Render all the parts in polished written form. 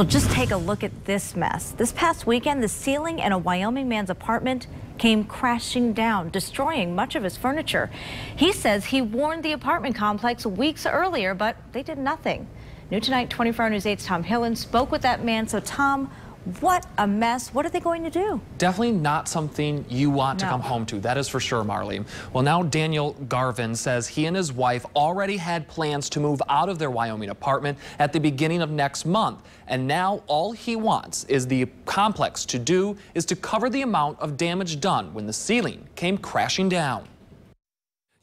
Well, just take a look at this mess. This past weekend, the ceiling in a Wyoming man's apartment came crashing down, destroying much of his furniture. He says he warned the apartment complex weeks earlier, but they did nothing. New Tonight 24 News 8's Tom Hillen spoke with that man. So, Tom, what a mess. What are they going to do? Definitely not something you want to come home to. That is for sure, Marley. Well, now Daniel Garvin says he and his wife already had plans to move out of their Wyoming apartment at the beginning of next month. And now all he wants is the complex to cover the amount of damage done when the ceiling came crashing down.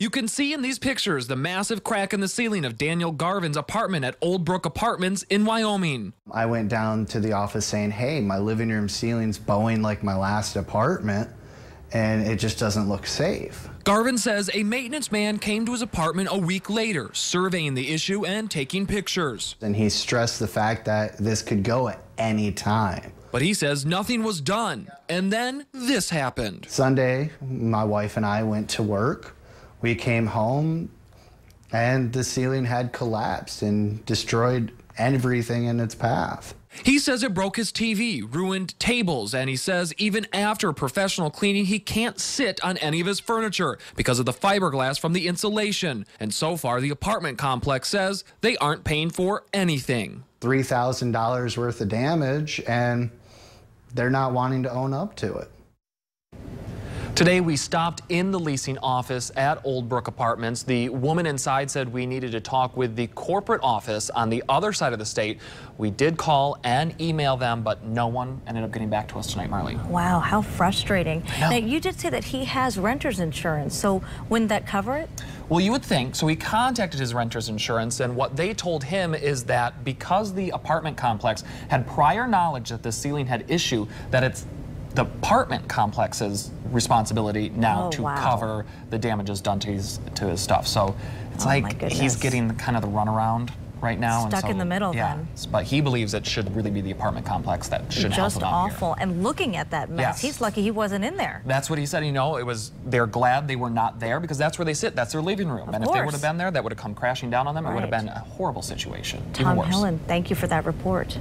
You can see in these pictures the massive crack in the ceiling of Daniel Garvin's apartment at Old Brook Apartments in Wyoming. I went down to the office saying, hey, my living room ceiling's bowing like my last apartment, and it just doesn't look safe. Garvin says a maintenance man came to his apartment a week later, surveying the issue and taking pictures. And he stressed the fact that this could go at any time. But he says nothing was done, and then this happened. Sunday, my wife and I went to work. We came home and the ceiling had collapsed and destroyed everything in its path. He says it broke his TV, ruined tables, and he says even after professional cleaning, he can't sit on any of his furniture because of the fiberglass from the insulation. And so far, the apartment complex says they aren't paying for anything. $3,000 worth of damage, and they're not wanting to own up to it. Today, we stopped in the leasing office at Old Brook Apartments. The woman inside said we needed to talk with the corporate office on the other side of the state. We did call and email them, but no one ended up getting back to us tonight, Marley. Wow, how frustrating. Now, you did say that he has renter's insurance, so wouldn't that cover it? Well, you would think. So he contacted his renter's insurance, and what they told him is that because the apartment complex had prior knowledge that the ceiling had issue, that it's the apartment complex's responsibility now to cover the damages done to his stuff. So it's like he's getting kind of the runaround right now. Stuck in the middle then. But he believes it should really be the apartment complex that should help him out. Just awful. And looking at that mess, he's lucky he wasn't in there. That's what he said. You know, they're glad they were not there because that's where they sit. That's their living room. And if they would have been there, that would have come crashing down on them. It would have been a horrible situation. Tom Hillen, thank you for that report.